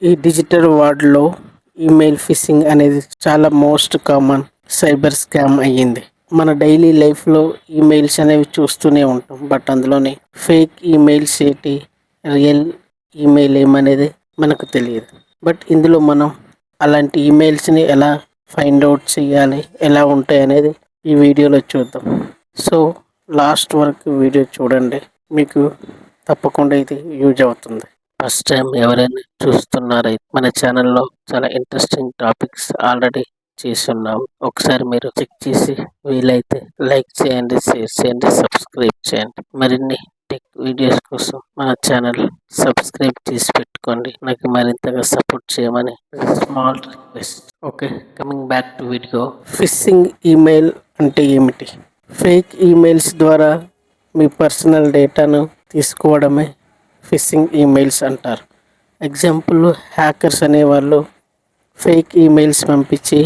ఈ డిజిటల్ వరల్డ్‌లో email fishing అనేది చాలా మోస్ట్ కామన్ సైబర్ స్కామ్ అయ్యింది. మన డైలీ లైఫ్‌లో ఈమెయిల్స్ అనేవి చూస్తూనే ఉంటాం. బట్ అందులోని ఫేక్ ఈమెయిల్స్ ఏంటి, రియల్ ఈమెయిల్ ఏమనేది మనకు తెలియదు. బట్ ఇందులో మనం అలాంటి ఈమెయిల్స్‌ని ఎలా ఫైండ్ ఔట్ చేయాలి, ఎలా ఉంటాయనేది ఈ వీడియోలో చూద్దాం. సో లాస్ట్ వరకు వీడియో చూడండి. మీకు తప్పకుండా ఇది యూజ్ అవుతుంది. ఫస్ట్ టైం ఎవరైనా చూస్తున్నారైతే మన ఛానల్లో చాలా ఇంట్రెస్టింగ్ టాపిక్స్ ఆల్రెడీ చేస్తున్నాము. ఒకసారి మీరు చెక్ చేసి వీలైతే లైక్ చేయండి, షేర్ చేయండి, సబ్స్క్రైబ్ చేయండి. మరిన్ని టెక్ వీడియోస్ కోసం మన ఛానల్ సబ్స్క్రైబ్ చేసి పెట్టుకోండి. నాకు మరింతగా సపోర్ట్ చేయమని small request. Okay, coming back to video. Fishing email అంటే ఏమిటి? ఫేక్ ఈమెయిల్స్ ద్వారా మీ పర్సనల్ డేటాను తీసుకోవడమే ఫిషింగ్ ఈమెయిల్స్ అంటారు. ఎగ్జాంపుల్, హ్యాకర్స్ అనేవాళ్ళు ఫేక్ ఈమెయిల్స్ పంపించి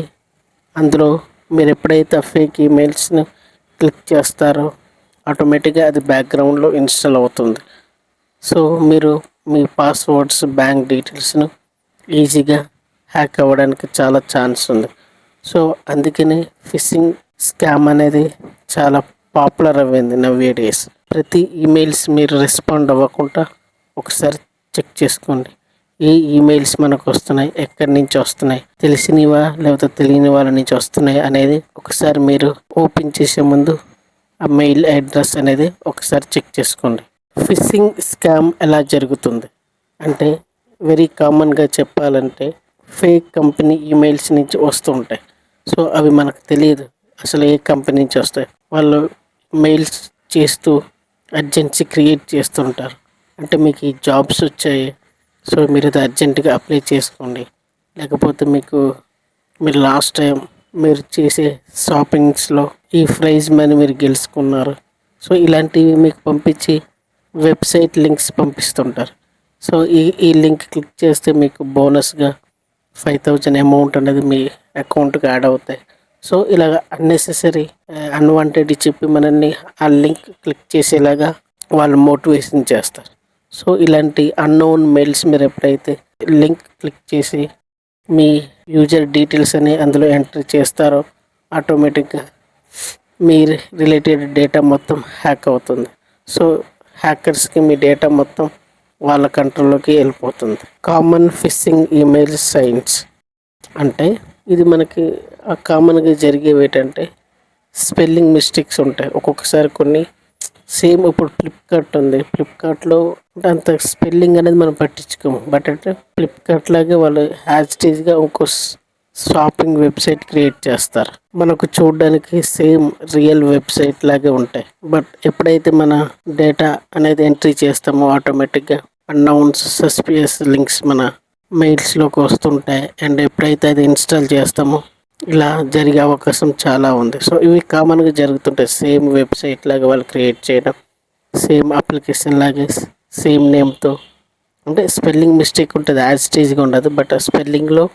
అందులో మీరు ఎప్పుడైతే ఆ ఫేక్ ఈమెయిల్స్ని క్లిక్ చేస్తారో ఆటోమేటిక్గా అది బ్యాక్గ్రౌండ్లో ఇన్స్టాల్ అవుతుంది. సో మీరు మీ పాస్వర్డ్స్, బ్యాంక్ డీటెయిల్స్ను ఈజీగా హ్యాక్ అవ్వడానికి చాలా ఛాన్స్ ఉంది. సో అందుకని ఫిషింగ్ స్కామ్ అనేది చాలా పాపులర్ అయ్యింది నవ్వే డేస్. ప్రతి ఈమెయిల్స్ మీరు రెస్పాండ్ అవ్వకుండా ఒకసారి చెక్ చేసుకోండి. ఏ ఈమెయిల్స్ మనకు వస్తున్నాయి, ఎక్కడి నుంచి వస్తున్నాయి, తెలిసినవా లేకపోతే తెలియని వాళ్ళ నుంచి వస్తున్నాయి అనేది ఒకసారి మీరు ఓపెన్ చేసే ముందు ఆ మెయిల్ అడ్రస్ అనేది ఒకసారి చెక్ చేసుకోండి. ఫిషింగ్ స్కామ్ ఎలా జరుగుతుంది అంటే, వెరీ కామన్గా చెప్పాలంటే ఫేక్ కంపెనీ ఈమెయిల్స్ నుంచి వస్తూ ఉంటాయి. సో అవి మనకు తెలియదు అసలు ఏ కంపెనీ నుంచి వస్తాయి. వాళ్ళు మెయిల్స్ చేస్తూ అర్జెన్సీ క్రియేట్ చేస్తుంటారు. అంటే మీకు ఈ జాబ్స్ వచ్చాయి, సో మీరు అది అర్జెంటుగా అప్లై చేసుకోండి, లేకపోతే మీరు లాస్ట్ టైం మీరు చేసే షాపింగ్స్లో ఈ ప్రైజ్ మనీ మీరు గెలుచుకున్నారు, సో ఇలాంటివి మీకు పంపించి వెబ్సైట్ లింక్స్ పంపిస్తుంటారు. సో ఈ లింక్ క్లిక్ చేస్తే మీకు బోనస్గా 5,000 అమౌంట్ అనేది మీ అకౌంట్కి యాడ్ అవుతాయి. సో ఇలాగ అన్నెసెసరీ అన్వాంటెడ్ చెప్పి మనల్ని ఆ లింక్ క్లిక్ చేసేలాగా వాళ్ళు మోటివేషన్ చేస్తారు. సో ఇలాంటి అన్నోన్ మెయిల్స్ మీరు ఎప్పుడైతే లింక్ క్లిక్ చేసి మీ యూజర్ డీటెయిల్స్ అని అందులో ఎంటర్ చేస్తారో ఆటోమేటిక్గా మీ రిలేటెడ్ డేటా మొత్తం హ్యాక్ అవుతుంది. సో హ్యాకర్స్కి మీ డేటా మొత్తం వాళ్ళ కంట్రోల్లోకి వెళ్ళిపోతుంది. కామన్ ఫిషింగ్ ఈమెయిల్ సైన్స్ అంటే ఇది మనకి కామన్గా జరిగేవి ఏంటంటే స్పెల్లింగ్ మిస్టేక్స్ ఉంటాయి. ఒక్కొక్కసారి కొన్ని సేమ్ ఇప్పుడు ఫ్లిప్కార్ట్ ఉంది, ఫ్లిప్కార్ట్లో అంత స్పెల్లింగ్ అనేది మనం పట్టించుకోము. బట్ అంటే ఫ్లిప్కార్ట్ లాగే వాళ్ళు యాజ్టీజ్గా ఇంకో షాపింగ్ వెబ్సైట్ క్రియేట్ చేస్తారు. మనకు చూడడానికి సేమ్ రియల్ వెబ్సైట్ లాగే ఉంటాయి. బట్ ఎప్పుడైతే మన డేటా అనేది ఎంట్రీ చేస్తామో ఆటోమేటిక్గా అన్నౌన్స్ సస్పియస్ లింక్స్ మన మెయిల్స్లోకి వస్తుంటాయి. అండ్ ఎప్పుడైతే అది ఇన్స్టాల్ చేస్తామో ఇలా జరిగే అవకాశం చాలా ఉంది. సో ఇవి కామన్గా జరుగుతుంటాయి. సేమ్ వెబ్సైట్ లాగా వాళ్ళు క్రియేట్ చేయడం, సేమ్ అప్లికేషన్ లాగే సేమ్ నేమ్తో, అంటే స్పెల్లింగ్ మిస్టేక్ ఉంటుంది, యాజ్టీజ్గా ఉండదు. బట్ ఆ స్పెల్లింగ్లో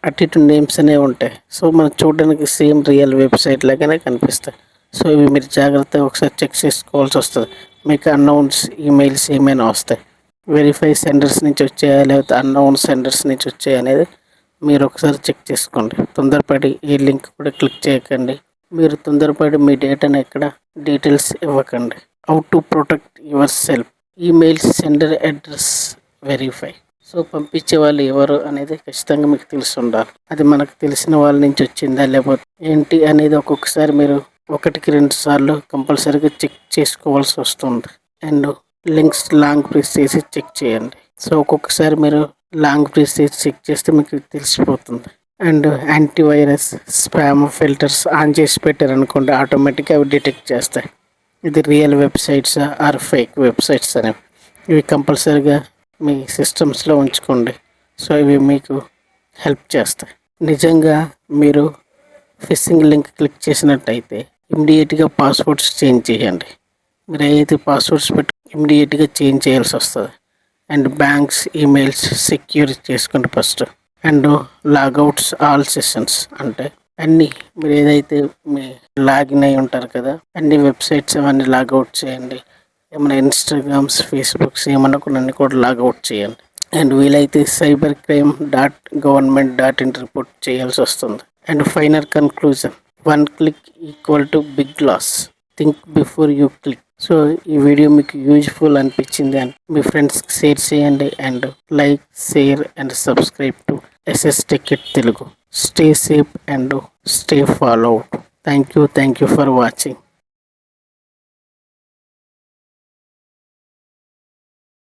అటు ఇటు నేమ్స్ అనేవి ఉంటాయి. సో మనం చూడడానికి సేమ్ రియల్ వెబ్సైట్ లాగానే కనిపిస్తాయి. సో ఇవి మీరు జాగ్రత్తగా ఒకసారి చెక్ చేసుకోవాల్సి వస్తుంది. మీకు అన్నౌన్స్ ఈమెయిల్స్ ఏమైనా వస్తాయి, వెరిఫై సెండర్స్ నుంచి వచ్చాయా లేకపోతే అన్నౌన్ సెండర్స్ నుంచి వచ్చాయా అనేది మీరు ఒకసారి చెక్ చేసుకోండి. తొందరపడి ఈ లింక్ కూడా క్లిక్ చేయకండి. మీరు తొందరపడి మీ డేటాను ఎక్కడ డీటెయిల్స్ ఇవ్వకండి. How to protect your self. Email sender address verify. So పంపించే వాళ్ళు ఎవరు అనేది ఖచ్చితంగా మీకు తెలిసి ఉండాలి. అది మనకు తెలిసిన వాళ్ళ నుంచి వచ్చిందా లేకపోతే ఏంటి అనేది ఒక్కొక్కసారి మీరు 1-2 సార్లు కంపల్సరీగా చెక్ చేసుకోవాల్సి వస్తుంది. అండ్ లింక్స్ లాంగ్ ప్రెస్ చేసి చెక్ చేయండి. సో ఒక్కొక్కసారి మీరు లాంగ్ ప్రెస్ చేసి చెక్ చేస్తే మీకు తెలిసిపోతుంది. And antivirus, spam filters on చేసి పెట్టారనుకోండి, ఆటోమేటిక్గా అవి డిటెక్ట్ చేస్తాయి ఇది real websites or fake websites అనేవి. ఇవి కంపల్సరీగా మీ సిస్టమ్స్లో ఉంచుకోండి. సో ఇవి మీకు హెల్ప్ చేస్తాయి. నిజంగా మీరు ఫిషింగ్ లింక్ క్లిక్ చేసినట్టయితే ఇమ్మీడియట్గా పాస్వర్డ్స్ చేంజ్ చేయండి. మీరు ఏదైతే పాస్వర్డ్స్ పెట్టి ఇమ్మీడియట్గా చేంజ్ చేయాల్సి వస్తుంది. అండ్ బ్యాంక్స్ ఈమెయిల్స్ సెక్యూర్ చేసుకోండి ఫస్ట్. అండ్ లాగౌట్స్ ఆల్ సెషన్స్ అంటే అన్నీ మీరు ఏదైతే మీ లాగిన్ అయి ఉంటారు కదా, అన్ని వెబ్సైట్స్ అవన్నీ లాగౌట్ చేయండి. ఏమైనా ఇన్స్టాగ్రామ్స్, ఫేస్బుక్స్ ఏమన్నా కొన్ని కూడా లాగౌట్ చేయండి. అండ్ వీలైతే cybercrime.government.in రిపోర్ట్ చేయాల్సి వస్తుంది. And final conclusion, one click equal to big loss, think before you click. So ఈ వీడియో మీకు యూజ్ఫుల్ అనిపించింది అని మీ ఫ్రెండ్స్కి షేర్ చేయండి. And like, share and subscribe to SS tech it Telugu. Stay safe and stay followed. Thank you for watching.